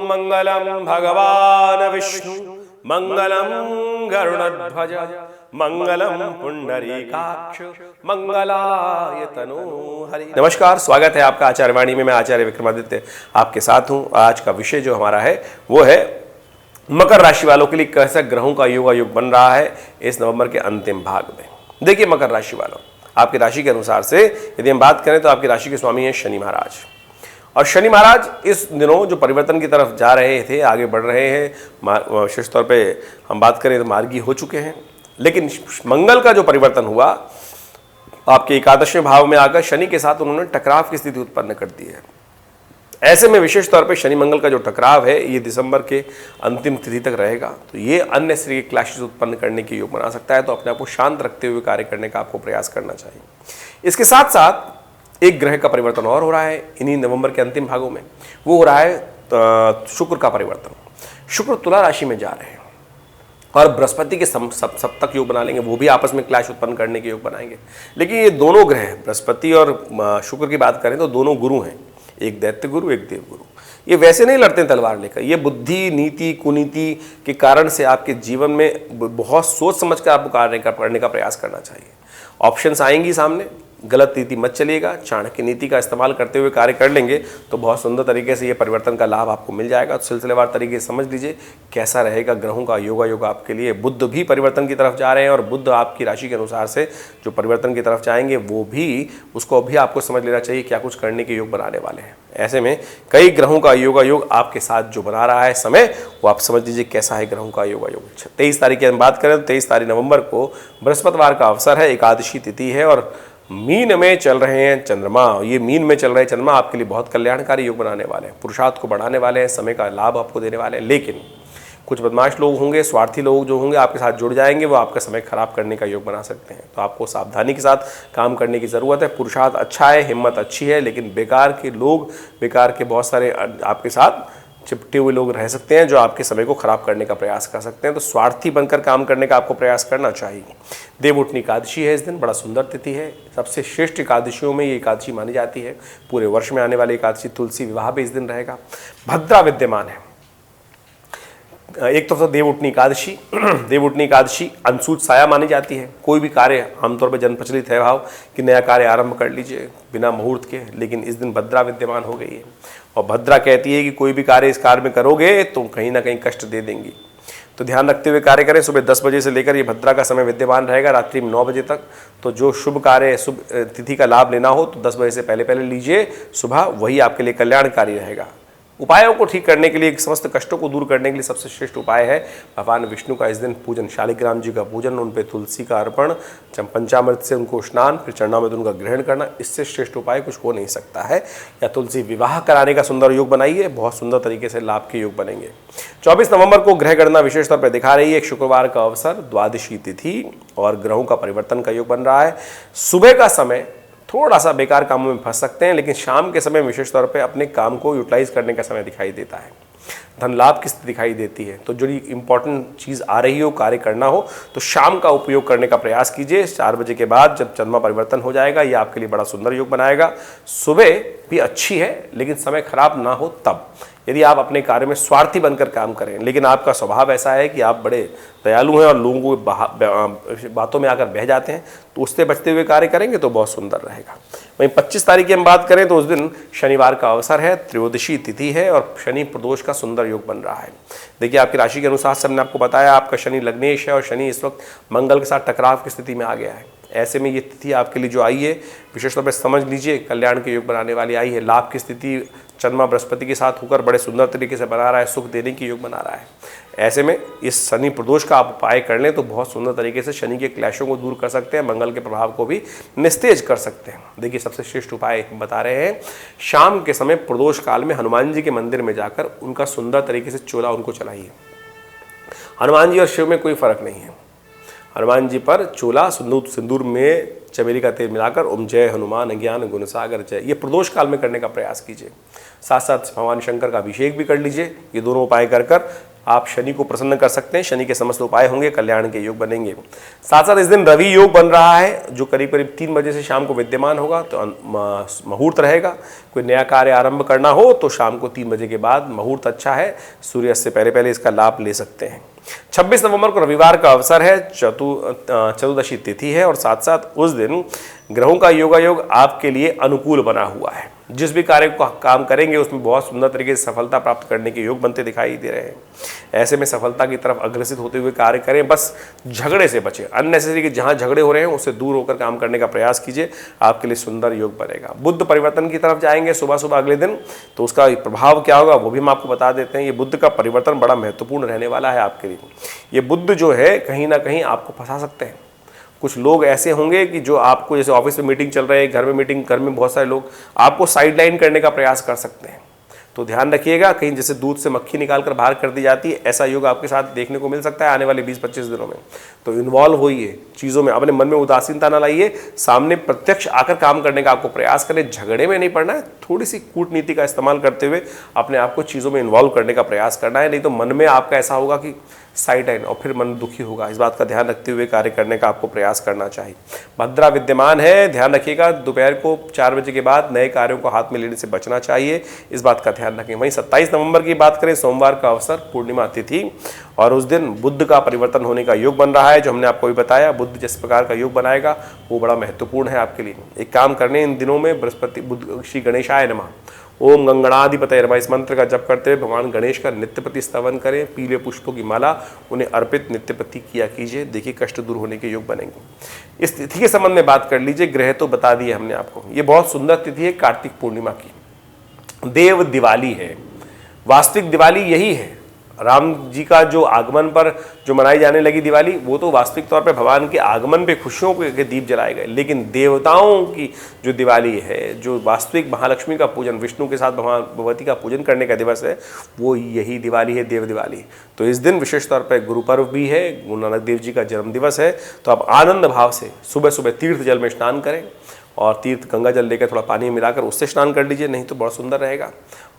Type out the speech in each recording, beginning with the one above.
मंगलम भगवान विष्णु मंगलम गरुड़ध्वज मंगलम पुंडरीकाक्ष मंगलाय तनोहरि। नमस्कार, स्वागत है आपका आचार्यवाणी में। मैं आचार्य विक्रमादित्य आपके साथ हूं। आज का विषय जो हमारा है वो है मकर राशि वालों के लिए कैसा ग्रहों का योग बन रहा है इस नवंबर के अंतिम भाग में। देखिए मकर राशि वालों, आपकी राशि के अनुसार से यदि हम बात करें तो आपकी राशि के स्वामी हैं शनि महाराज। और शनि महाराज इस दिनों जो परिवर्तन की तरफ जा रहे थे, आगे बढ़ रहे हैं। विशेष तौर पे हम बात करें तो मार्गी हो चुके हैं, लेकिन मंगल का जो परिवर्तन हुआ आपके एकादशवें भाव में आकर शनि के साथ उन्होंने टकराव की स्थिति उत्पन्न कर दी है। ऐसे में विशेष तौर पे शनि मंगल का जो टकराव है ये दिसंबर के अंतिम तिथि तक रहेगा, तो ये अन्य श्री क्लैशेस उत्पन्न करने के योग बना सकता है। तो अपने आप को शांत रखते हुए कार्य करने का आपको प्रयास करना चाहिए। इसके साथ साथ एक ग्रह का परिवर्तन और हो रहा है इन्हीं नवंबर के अंतिम भागों में, वो हो रहा है शुक्र का परिवर्तन। शुक्र तुला राशि में जा रहे हैं और बृहस्पति के सप्तक योग बना लेंगे, वो भी आपस में क्लैश उत्पन्न करने के योग बनाएंगे। लेकिन ये दोनों ग्रह बृहस्पति और शुक्र की बात करें तो दोनों गुरु हैं, एक दैत्य गुरु एक देव गुरु। ये वैसे नहीं लड़ते तलवार लेकर, ये बुद्धि नीति कुनीति के कारण से आपके जीवन में बहुत सोच समझ कर आपको कार्य करने का प्रयास करना चाहिए। ऑप्शंस आएंगी सामने, गलत नीति मत चलिएगा, चाणक्य नीति का इस्तेमाल करते हुए कार्य कर लेंगे तो बहुत सुंदर तरीके से ये परिवर्तन का लाभ आपको मिल जाएगा। तो सिलसिलेवार तरीके से समझ लीजिए कैसा रहेगा ग्रहों का योग आपके लिए। बुध भी परिवर्तन की तरफ जा रहे हैं और बुध आपकी राशि के अनुसार से जो परिवर्तन की तरफ जाएंगे वो भी उसको भी आपको समझ लेना चाहिए क्या कुछ करने के योग बनाने वाले हैं। ऐसे में कई ग्रहों का योग आपके साथ जो बना रहा है समय, वो आप समझ लीजिए कैसा है ग्रहों का योग। 23 तारीख की हम बात करें तो 23 तारीख नवंबर को बृहस्पतिवार का अवसर है, एकादशी तिथि है और मीन में चल रहे हैं चंद्रमा। ये मीन में चल रहे चंद्रमा आपके लिए बहुत कल्याणकारी योग बनाने वाले हैं, पुरुषार्थ को बढ़ाने वाले हैं, समय का लाभ आपको देने वाले हैं। लेकिन कुछ बदमाश लोग होंगे, स्वार्थी लोग जो होंगे आपके साथ जुड़ जाएंगे, वो आपका समय खराब करने का योग बना सकते हैं। तो आपको सावधानी के साथ काम करने की ज़रूरत है। पुरुषार्थ अच्छा है, हिम्मत अच्छी है, लेकिन बेकार के लोग, बेकार के बहुत सारे आपके साथ चिपटे हुए लोग रह सकते हैं जो आपके समय को खराब करने का प्रयास कर सकते हैं। तो स्वार्थी बनकर काम करने का आपको प्रयास करना चाहिए। देवउठनी एकादशी है इस दिन, बड़ा सुंदर तिथि है, सबसे श्रेष्ठ एकादशियों में ये एकादशी मानी जाती है। पूरे वर्ष में आने वाली एकादशी, तुलसी विवाह भी इस दिन रहेगा। भद्रा विद्यमान है। एक तो देवउठनी एकादशी, देवउठनी एकादशी अनसूच साया मानी जाती है। कोई भी कार्य, आमतौर पर जन प्रचलित है भाव कि नया कार्य आरंभ कर लीजिए बिना मुहूर्त के, लेकिन इस दिन भद्रा विद्यमान हो गई है और भद्रा कहती है कि कोई भी कार्य इस कार्य में करोगे तो कहीं ना कहीं कष्ट दे देंगी। तो ध्यान रखते हुए कार्य करें। सुबह 10 बजे से लेकर ये भद्रा का समय विद्यमान रहेगा रात्रि में 9 बजे तक। तो जो शुभ कार्य, शुभ तिथि का लाभ लेना हो तो 10 बजे से पहले लीजिए सुबह, वही आपके लिए कल्याणकारी रहेगा। उपायों को ठीक करने के लिए, समस्त कष्टों को दूर करने के लिए सबसे श्रेष्ठ उपाय है भगवान विष्णु का इस दिन पूजन, शालिग्राम जी का पूजन, उन पे तुलसी का अर्पण, पंचामृत से उनको स्नान, फिर चरणामृत उनका ग्रहण करना। इससे श्रेष्ठ उपाय कुछ हो नहीं सकता है। या तुलसी विवाह कराने का सुंदर योग बनाइए, बहुत सुंदर तरीके से लाभ के योग बनेंगे। 24 नवंबर को ग्रह गणना विशेष तौर पर दिखा रही है। एक शुक्रवार का अवसर, द्वादशी तिथि और ग्रहों का परिवर्तन का योग बन रहा है। सुबह का समय थोड़ा सा बेकार कामों में फंस सकते हैं, लेकिन शाम के समय विशेष तौर पे अपने काम को यूटिलाइज करने का समय दिखाई देता है। धन लाभ की स्थिति दिखाई देती है। तो जो इंपॉर्टेंट चीज़ आ रही हो, कार्य करना हो, तो शाम का उपयोग करने का प्रयास कीजिए। 4 बजे के बाद जब चंद्रमा परिवर्तन हो जाएगा, ये आपके लिए बड़ा सुंदर योग बनाएगा। सुबह भी अच्छी है, लेकिन समय खराब ना हो तब, यदि आप अपने कार्य में स्वार्थी बनकर काम करें। लेकिन आपका स्वभाव ऐसा है कि आप बड़े दयालु हैं और लोगों को बातों में आकर बह जाते हैं, तो उससे बचते हुए कार्य करेंगे तो बहुत सुंदर रहेगा। वहीं 25 तारीख की हम बात करें तो उस दिन शनिवार का अवसर है, त्रयोदशी तिथि है और शनि प्रदोष का सुंदर योग बन रहा है। देखिए आपकी राशि के अनुसार से हमने आपको बताया, आपका शनि लग्नेश है और शनि इस वक्त मंगल के साथ टकराव की स्थिति में आ गया है। ऐसे में ये तिथि आपके लिए जो आई है विशेष तौर पर समझ लीजिए कल्याण के योग बनाने वाली आई है। लाभ की स्थिति चंद्रमा बृहस्पति के साथ होकर बड़े सुंदर तरीके से बना रहा है, सुख देने की योग बना रहा है। ऐसे में इस शनि प्रदोष का आप उपाय कर लें तो बहुत सुंदर तरीके से शनि के क्लेशों को दूर कर सकते हैं, मंगल के प्रभाव को भी निस्तेज कर सकते हैं। देखिए सबसे श्रेष्ठ उपाय बता रहे हैं, शाम के समय प्रदोष काल में हनुमान जी के मंदिर में जाकर उनका सुंदर तरीके से चोला उनको चलाइए। हनुमान जी और शिव में कोई फर्क नहीं है। हनुमान जी पर चोला सिंदूर में चमेली का तेल मिलाकर ओम जय हनुमान ज्ञान गुण सागर जय, ये प्रदोष काल में करने का प्रयास कीजिए। साथ साथ भगवान शंकर का अभिषेक भी कर लीजिए। ये दोनों उपाय कर आप शनि को प्रसन्न कर सकते हैं, शनि के समस्त उपाय होंगे, कल्याण के योग बनेंगे। साथ साथ इस दिन रवि योग बन रहा है जो करीब करीब 3 बजे से शाम को विद्यमान होगा, तो मुहूर्त रहेगा। कोई नया कार्य आरंभ करना हो तो शाम को 3 बजे के बाद मुहूर्त अच्छा है, सूर्यास्त से पहले पहले इसका लाभ ले सकते हैं। 26 नवंबर को रविवार का अवसर है, चतुर्दशी तिथि है और साथ साथ उस दिन ग्रहों का योगायोग आपके लिए अनुकूल बना हुआ है। जिस भी कार्य को काम करेंगे उसमें बहुत सुंदर तरीके से सफलता प्राप्त करने के योग बनते दिखाई दे रहे हैं। ऐसे में सफलता की तरफ अग्रसित होते हुए कार्य करें, बस झगड़े से बचें। अननेसेसरी कि जहां झगड़े हो रहे हैं उससे दूर होकर काम करने का प्रयास कीजिए, आपके लिए सुंदर योग बनेगा। बुध परिवर्तन की तरफ जाएंगे सुबह सुबह अगले दिन, तो उसका प्रभाव क्या होगा वो भी हम आपको बता देते हैं। ये बुध का परिवर्तन बड़ा महत्वपूर्ण रहने वाला है आपके लिए। ये बुध जो है कहीं ना कहीं आपको फंसा सकते हैं। कुछ लोग ऐसे होंगे कि जो आपको, जैसे ऑफिस में मीटिंग चल रही है, घर में मीटिंग, घर में बहुत सारे लोग आपको साइडलाइन करने का प्रयास कर सकते हैं। तो ध्यान रखिएगा, कहीं जैसे दूध से मक्खी निकालकर बाहर कर दी जाती है, ऐसा योग आपके साथ देखने को मिल सकता है आने वाले 20-25 दिनों में। तो इन्वॉल्व होइए चीज़ों में, अपने मन में उदासीनता ना लाइए, सामने प्रत्यक्ष आकर काम करने का आपको प्रयास करें। झगड़े में नहीं पड़ना है, थोड़ी सी कूटनीति का इस्तेमाल करते हुए अपने आप को चीज़ों में इन्वॉल्व करने का प्रयास करना है। नहीं तो मन में आपका ऐसा होगा कि साइड लाइन और फिर मन दुखी होगा। इस बात का ध्यान रखते हुए कार्य करने का आपको प्रयास करना चाहिए। भद्रा विद्यमान है, ध्यान रखिएगा दोपहर को 4 बजे के बाद नए कार्यों को हाथ में लेने से बचना चाहिए, इस बात का ध्यान रखें। वहीं 27 नवंबर की बात करें, सोमवार का अवसर, पूर्णिमा तिथि, और उस दिन बुध का परिवर्तन होने का योग बन रहा है, जो हमने आपको भी बताया। बुध जिस प्रकार का योग बनाएगा वो बड़ा महत्वपूर्ण है आपके लिए। एक काम करने इन दिनों में बृहस्पति बुध श्री गणेशाय नमः, ओम गंगणाधिपतये नमः, इस मंत्र का जप करते हुए भगवान गणेश का नित्य प्रति स्तवन करें। पीले पुष्पों की माला उन्हें अर्पित नित्य प्रति किया कीजिए, देखिए कष्ट दूर होने के योग बनेंगे। इस तिथि के संबंध में बात कर लीजिए। ग्रह तो बता दिए हमने आपको। ये बहुत सुंदर तिथि है, कार्तिक पूर्णिमा की। देव दिवाली है, वास्तविक दिवाली यही है। राम जी का जो आगमन पर जो मनाई जाने लगी दिवाली, वो तो वास्तविक तौर पे भगवान के आगमन पे खुशियों के दीप जलाए गए। लेकिन देवताओं की जो दिवाली है, जो वास्तविक महालक्ष्मी का पूजन, विष्णु के साथ भगवान भगवती का पूजन करने का दिवस है, वो यही दिवाली है, देव दिवाली। तो इस दिन विशेष तौर पर गुरु पर्व भी है, गुरु नानक देव जी का जन्म दिवस है। तो आप आनंद भाव से सुबह सुबह तीर्थ जल में स्नान करें, और तीर्थ गंगा जल लेकर थोड़ा पानी में मिलाकर उससे स्नान कर लीजिए, नहीं तो बहुत सुंदर रहेगा।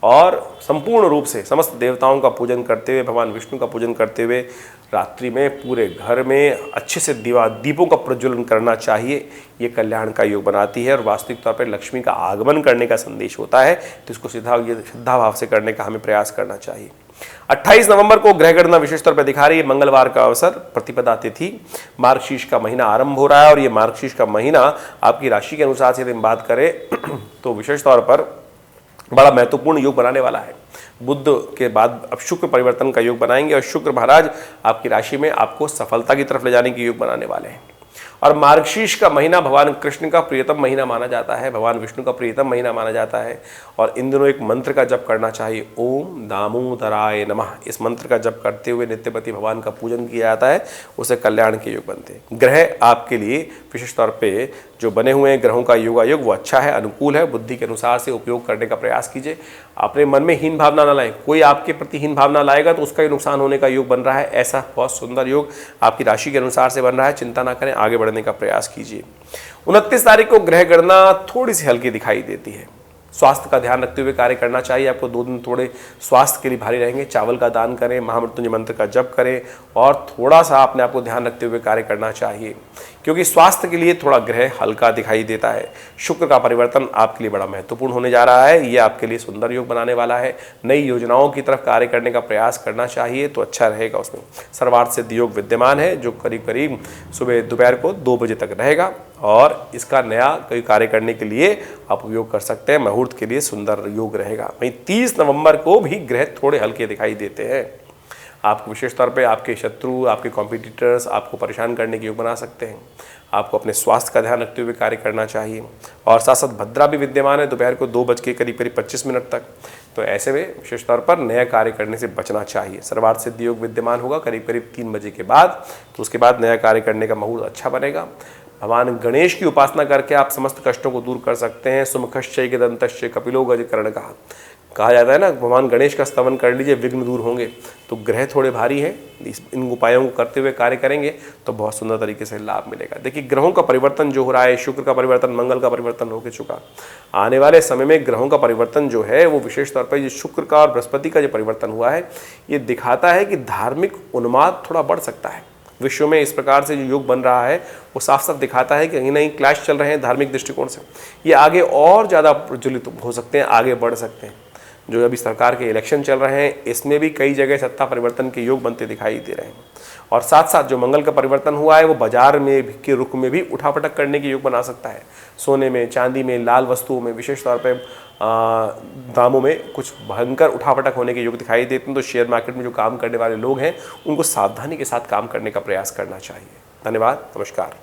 और संपूर्ण रूप से समस्त देवताओं का पूजन करते हुए, भगवान विष्णु का पूजन करते हुए रात्रि में पूरे घर में अच्छे से दीपों का प्रज्वलन करना चाहिए। ये कल्याण का योग बनाती है और वास्तविक तौर पर लक्ष्मी का आगमन करने का संदेश होता है। तो इसको श्रद्धा भाव से करने का हमें प्रयास करना चाहिए। 28 नवंबर को ग्रह गणना विशेष तौर पर दिखा रही है, मंगलवार का अवसर, प्रतिपदा तिथि, मार्गशीर्ष का महीना आरंभ हो रहा है। और ये मार्गशीर्ष का महीना आपकी राशि के अनुसार से यदि हम बात करें तो विशेष तौर पर बड़ा महत्वपूर्ण योग बनाने वाला है। बुध के बाद अब शुक्र परिवर्तन का योग बनाएंगे और शुक्र महाराज आपकी राशि में आपको सफलता की तरफ ले जाने के योग बनाने वाले हैं। और मार्गशीर्ष का महीना भगवान कृष्ण का प्रियतम महीना माना जाता है, भगवान विष्णु का प्रियतम महीना माना जाता है। और इन दिनों एक मंत्र का जप करना चाहिए, ओम दामोदराय नमः। इस मंत्र का जप करते हुए नित्यपति भगवान का पूजन किया जाता है, उसे कल्याण के योग बनते हैं। ग्रह आपके लिए विशेष तौर पे जो बने हुए हैं ग्रहों का योगायोग वो अच्छा है, अनुकूल है। बुद्धि के अनुसार से उपयोग करने का प्रयास कीजिए। अपने मन में हीन भावना न लाएं, कोई आपके प्रति हीन भावना लाएगा तो उसका ही नुकसान होने का योग बन रहा है। ऐसा बहुत सुंदर योग आपकी राशि के अनुसार से बन रहा है, चिंता ना करें, आगे बढ़ने का प्रयास कीजिए। 29 तारीख को ग्रह गणना थोड़ी सी हल्की दिखाई देती है। स्वास्थ्य का ध्यान रखते हुए कार्य करना चाहिए आपको। 2 दिन थोड़े स्वास्थ्य के लिए भारी रहेंगे। चावल का दान करें, महामृत्युंजय मंत्र का जप करें और थोड़ा सा अपने आप को ध्यान रखते हुए कार्य करना चाहिए, क्योंकि स्वास्थ्य के लिए थोड़ा ग्रह हल्का दिखाई देता है। शुक्र का परिवर्तन आपके लिए बड़ा महत्वपूर्ण होने जा रहा है, ये आपके लिए सुंदर योग बनाने वाला है। नई योजनाओं की तरफ कार्य करने का प्रयास करना चाहिए तो अच्छा रहेगा। उसमें सर्वार्थ सिद्ध योग विद्यमान है, जो करीब करीब सुबह दोपहर को 2 बजे तक रहेगा और इसका नया कोई कार्य करने के लिए आप उपयोग कर सकते हैं। मुहूर्त के लिए सुंदर योग रहेगा। वहीं 30 नवंबर को भी ग्रह थोड़े हल्के दिखाई देते हैं। आपको विशेष तौर पे आपके शत्रु, आपके कॉम्पिटिटर्स आपको परेशान करने के योग बना सकते हैं। आपको अपने स्वास्थ्य का ध्यान रखते हुए कार्य करना चाहिए। और साथ साथ भद्रा भी विद्यमान है दोपहर को 2 बज के करीब 25 मिनट तक। तो ऐसे में विशेष तौर पर नया कार्य करने से बचना चाहिए। सर्वार्थ सिद्ध योग विद्यमान होगा करीब 3 बजे के बाद, तो उसके बाद नया कार्य करने का मुहूर्त अच्छा बनेगा। भगवान गणेश की उपासना करके आप समस्त कष्टों को दूर कर सकते हैं। सुमुखश्चैकदन्तश्च कपिलो गजकर्णकः। कहा जाता है ना, भगवान गणेश का स्तवन कर लीजिए, विघ्न दूर होंगे। तो ग्रह थोड़े भारी हैं, इन उपायों को करते हुए कार्य करेंगे तो बहुत सुंदर तरीके से लाभ मिलेगा। देखिए ग्रहों का परिवर्तन जो हो रहा है, शुक्र का परिवर्तन, मंगल का परिवर्तन हो चुका, आने वाले समय में ग्रहों का परिवर्तन जो है वो विशेष तौर पर ये शुक्र का और बृहस्पति का जो परिवर्तन हुआ है, ये दिखाता है कि धार्मिक उन्माद थोड़ा बढ़ सकता है विश्व में। इस प्रकार से जो योग बन रहा है वो साफ साफ दिखाता है कि कहीं ना कहीं क्लैश चल रहे हैं धार्मिक दृष्टिकोण से, ये आगे और ज़्यादा प्रज्वलित हो सकते हैं, आगे बढ़ सकते हैं। जो अभी सरकार के इलेक्शन चल रहे हैं इसमें भी कई जगह सत्ता परिवर्तन के योग बनते दिखाई दे रहे हैं। और साथ साथ जो मंगल का परिवर्तन हुआ है वो बाजार में के रुख में भी उठापटक करने के योग बना सकता है। सोने में, चांदी में, लाल वस्तुओं में, विशेष तौर पर दामों में कुछ भयंकर उठापटक होने के योग दिखाई देते हैं। तो शेयर मार्केट में जो काम करने वाले लोग हैं उनको सावधानी के साथ काम करने का प्रयास करना चाहिए। धन्यवाद, नमस्कार।